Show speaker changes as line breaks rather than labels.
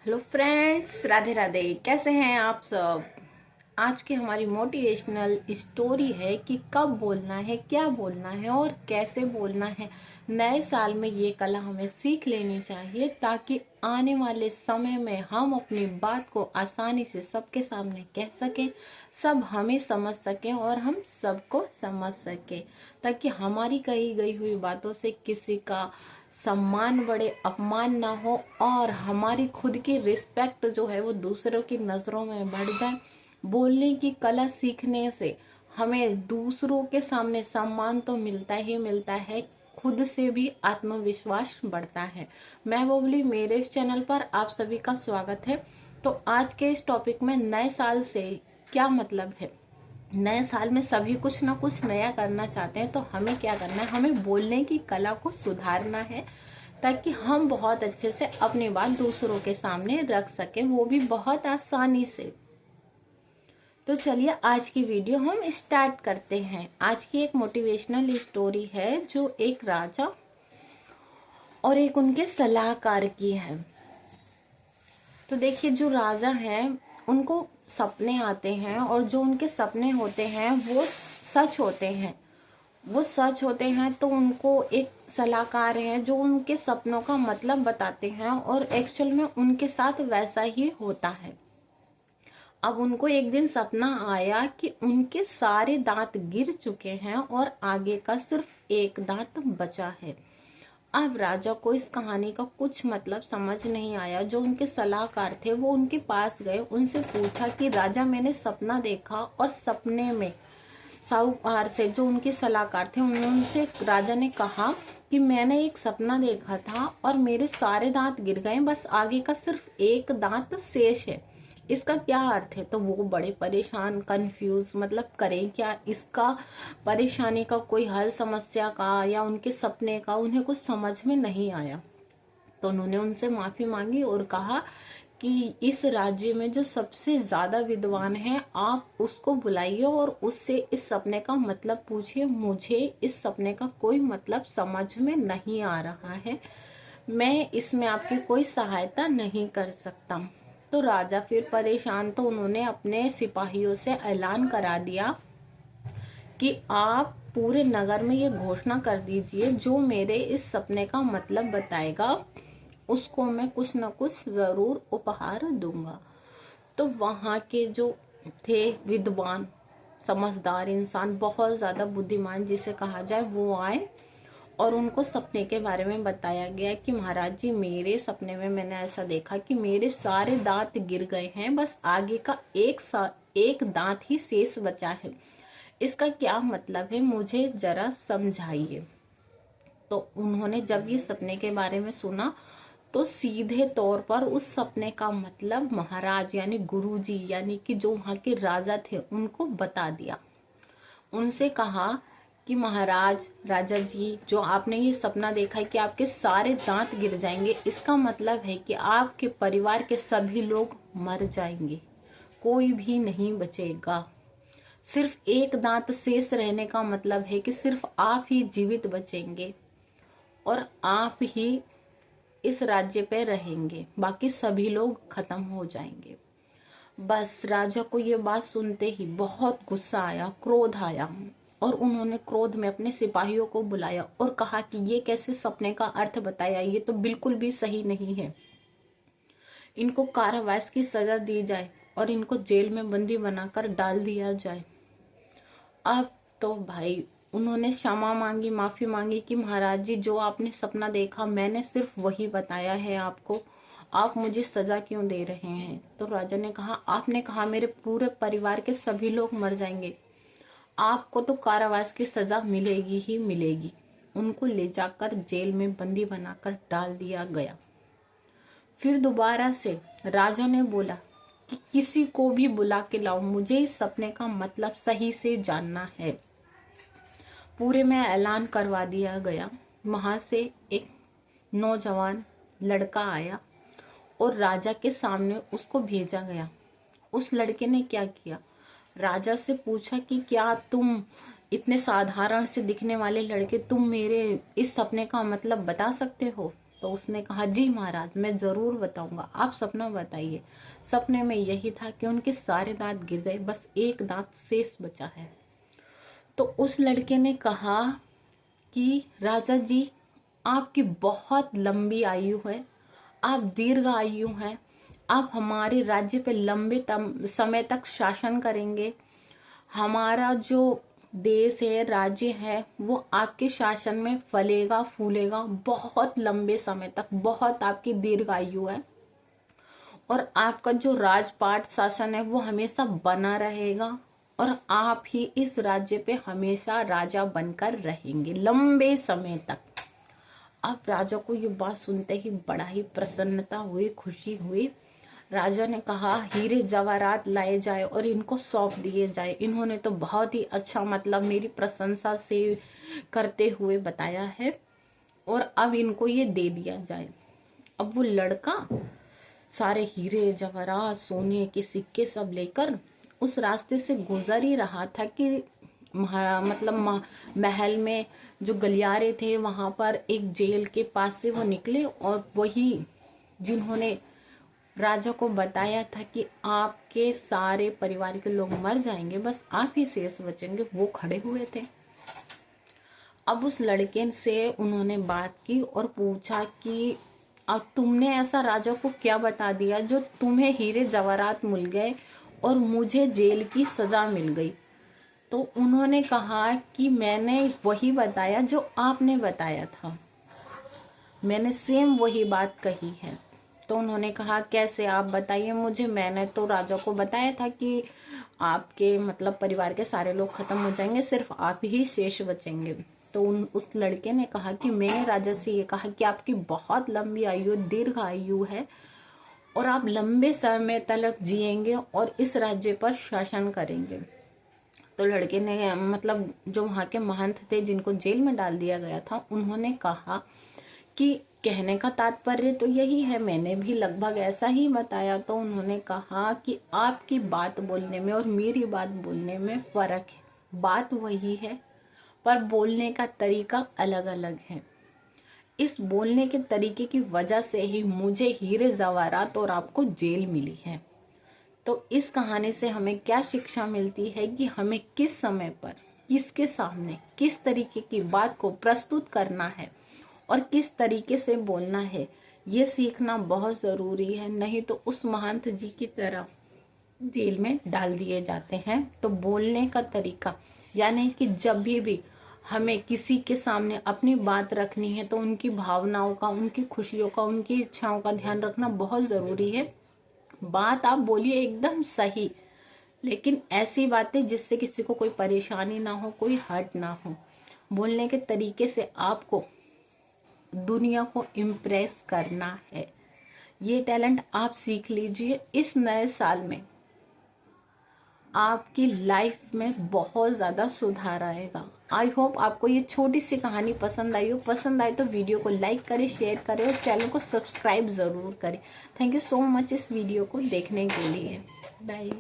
Hello friends, Radhe Radhe. कैसे हैं आप सब। आज की हमारी मोटिवेशनल स्टोरी है कि कब बोलना है, क्या बोलना है और कैसे बोलना है। नए साल में ये कला हमें सीख लेनी चाहिए ताकि आने वाले समय में हम अपनी बात को आसानी से सबके सामने कह सकें, सब हमें समझ सकें और हम सबको समझ सकें, ताकि हमारी कही गई हुई बातों से किसी का सम्मान बढ़े, अपमान ना हो और हमारी खुद की रिस्पेक्ट जो है वो दूसरों की नजरों में बढ़ जाए। बोलने की कला सीखने से हमें दूसरों के सामने सम्मान तो मिलता ही मिलता है, खुद से भी आत्मविश्वास बढ़ता है। मैं बबली, मेरे इस चैनल पर आप सभी का स्वागत है। तो आज के इस टॉपिक में नए साल से क्या मतलब है। नए साल में सभी कुछ ना कुछ नया करना चाहते हैं, तो हमें क्या करना है, हमें बोलने की कला को सुधारना है ताकि हम बहुत अच्छे से अपनी बात दूसरों के सामने रख सकें, वो भी बहुत आसानी से। तो चलिए आज की वीडियो हम स्टार्ट करते हैं। आज की एक मोटिवेशनल स्टोरी है जो एक राजा और एक उनके सलाहकार की है। तो देखिए, जो राजा हैं उनको सपने आते हैं और जो उनके सपने होते हैं वो सच होते हैं। वो सच होते हैं तो उनको एक सलाहकार है जो उनके सपनों का मतलब बताते हैं और एक्चुअल में उनके साथ वैसा ही होता है। अब उनको एक दिन सपना आया कि उनके सारे दांत गिर चुके हैं और आगे का सिर्फ एक दांत बचा है। अब राजा को इस कहानी का कुछ मतलब समझ नहीं आया। जो उनके सलाहकार थे वो उनके पास गए, उनसे पूछा कि राजा, मैंने सपना देखा और सपने में साहूकार से, जो उनके सलाहकार थे, उनसे राजा ने कहा कि मैंने एक सपना देखा था और मेरे सारे दांत गिर गए, बस आगे का सिर्फ एक दांत शेष है। इसका क्या अर्थ है। तो वो बड़े परेशान, कंफ्यूज, मतलब करें क्या इसका। परेशानी का कोई हल, समस्या का या उनके सपने का उन्हें कुछ समझ में नहीं आया। तो उन्होंने उनसे माफी मांगी और कहा कि इस राज्य में जो सबसे ज्यादा विद्वान है आप उसको बुलाइए और उससे इस सपने का मतलब पूछिए। मुझे इस सपने का कोई मतलब समझ में नहीं आ रहा है, मैं इसमें आपकी कोई सहायता नहीं कर सकता। तो राजा फिर परेशान, तो उन्होंने अपने सिपाहियों से ऐलान करा दिया कि आप पूरे नगर में ये घोषणा कर दीजिए, जो मेरे इस सपने का मतलब बताएगा उसको मैं कुछ न कुछ जरूर उपहार दूंगा। तो वहां के जो थे विद्वान, समझदार इंसान, बहुत ज्यादा बुद्धिमान जिसे कहा जाए, वो आए और उनको सपने के बारे में बताया गया कि महाराज जी, मेरे सपने में मैंने ऐसा देखा कि मेरे सारे दांत गिर गए हैं, बस आगे का एक दांत ही शेष बचा है। इसका क्या मतलब है, मुझे जरा समझाइए। तो उन्होंने जब ये सपने के बारे में सुना तो सीधे तौर पर उस सपने का मतलब महाराज यानी गुरुजी, यानी कि जो वहां के राजा थे, उनको बता दिया। उनसे कहा कि महाराज, राजा जी, जो आपने ये सपना देखा है कि आपके सारे दांत गिर जाएंगे, इसका मतलब है कि आपके परिवार के सभी लोग मर जाएंगे, कोई भी नहीं बचेगा। सिर्फ एक दांत शेष रहने का मतलब है कि सिर्फ आप ही जीवित बचेंगे और आप ही इस राज्य पे रहेंगे, बाकी सभी लोग खत्म हो जाएंगे। बस राजा को ये बात सुनते ही बहुत गुस्सा आया, क्रोध आया और उन्होंने क्रोध में अपने सिपाहियों को बुलाया और कहा कि ये कैसे सपने का अर्थ बताया, ये तो बिल्कुल भी सही नहीं है। इनको कारावास की सजा दी जाए और इनको जेल में बंदी बनाकर डाल दिया जाए। अब तो भाई उन्होंने क्षमा मांगी, माफी मांगी कि महाराज जी, जो आपने सपना देखा मैंने सिर्फ वही बताया है आपको, आप मुझे सजा क्यों दे रहे हैं। तो राजा ने कहा, आपने कहा मेरे पूरे परिवार के सभी लोग मर जाएंगे, आपको तो कारावास की सजा मिलेगी ही मिलेगी। उनको ले जाकर जेल में बंदी बनाकर डाल दिया गया। फिर दोबारा से राजा ने बोला कि किसी को भी बुला के लाओ, मुझे इस सपने का मतलब सही से जानना है। पूरे में ऐलान करवा दिया गया। वहां से एक नौजवान लड़का आया और राजा के सामने उसको भेजा गया। उस लड़के ने क्या किया, राजा से पूछा कि क्या तुम, इतने साधारण से दिखने वाले लड़के, तुम मेरे इस सपने का मतलब बता सकते हो। तो उसने कहा जी महाराज, मैं जरूर बताऊंगा, आप सपना बताइए। सपने में यही था कि उनके सारे दांत गिर गए, बस एक दांत शेष बचा है। तो उस लड़के ने कहा कि राजा जी, आपकी बहुत लंबी आयु है, आप दीर्घ आयु हैं, आप हमारे राज्य पे लंबे समय तक शासन करेंगे। हमारा जो देश है, राज्य है, वो आपके शासन में फलेगा फूलेगा बहुत लंबे समय तक, बहुत आपकी दीर्घ आयु है। और आपका जो राजपाट शासन है वो हमेशा बना रहेगा, और आप ही इस राज्य पे हमेशा राजा बनकर रहेंगे लंबे समय तक। अब राजा को ये बात सुनते ही बड़ा ही प्रसन्नता हुई, खुशी हुई। राजा ने कहा हीरे जवाहरात लाए जाए और इनको सौंप दिए जाए। इन्होंने तो बहुत ही अच्छा, मतलब मेरी प्रशंसा से करते हुए बताया है, और अब इनको ये दे दिया जाए। अब वो लड़का सारे हीरे जवाहरात, सोने के सिक्के सब लेकर उस रास्ते से गुजर ही रहा था कि महल में जो गलियारे थे वहां पर एक जेल के पास से वो निकले, और वही जिन्होंने राजा को बताया था कि आपके सारे परिवार के लोग मर जाएंगे, बस आप ही शेष बचेंगे, वो खड़े हुए थे। अब उस लड़के से उन्होंने बात की और पूछा कि अब तुमने ऐसा राजा को क्या बता दिया जो तुम्हें हीरे जवाहरात मिल गए और मुझे जेल की सजा मिल गई। तो उन्होंने कहा कि मैंने वही बताया जो आपने बताया था, मैंने सेम वही बात कही है। तो उन्होंने कहा कैसे, आप बताइए मुझे। मैंने तो राजा को बताया था कि आपके परिवार के सारे लोग खत्म हो जाएंगे, सिर्फ आप ही शेष बचेंगे। तो उस लड़के ने कहा कि मैंने राजा से ये कहा कि आपकी बहुत लंबी आयु, दीर्घ आयु है, और आप लंबे समय तक जिएंगे और इस राज्य पर शासन करेंगे। तो लड़के ने जो वहां के महंत थे जिनको जेल में डाल दिया गया था, उन्होंने कहा कि कहने का तात्पर्य तो यही है, मैंने भी लगभग ऐसा ही बताया। तो उन्होंने कहा कि आपकी बात बोलने में और मेरी बात बोलने में फर्क है, बात वही है पर बोलने का तरीका अलग अलग है। इस बोलने के तरीके की वजह से ही मुझे हीरे जवाहरात और आपको जेल मिली है। तो इस कहानी से हमें क्या शिक्षा मिलती है कि हमें किस समय पर, किसके सामने, किस तरीके की बात को प्रस्तुत करना है और किस तरीके से बोलना है, ये सीखना बहुत जरूरी है। नहीं तो उस महंत जी की तरह जेल में डाल दिए जाते हैं। तो बोलने का तरीका, यानी कि जब भी हमें किसी के सामने अपनी बात रखनी है तो उनकी भावनाओं का, उनकी खुशियों का, उनकी इच्छाओं का ध्यान रखना बहुत जरूरी है। बात आप बोलिए एकदम सही, लेकिन ऐसी बातें जिससे किसी को कोई परेशानी ना हो, कोई हर्ट ना हो। बोलने के तरीके से आपको दुनिया को इम्प्रेस करना है। ये टैलेंट आप सीख लीजिए। इस नए साल में आपकी लाइफ में बहुत ज़्यादा सुधार आएगा। आई होप आपको ये छोटी सी कहानी पसंद आई हो। पसंद आए तो वीडियो को लाइक करें, शेयर करें और चैनल को सब्सक्राइब ज़रूर करें। थैंक यू सो मच इस वीडियो को देखने के लिए। बाय।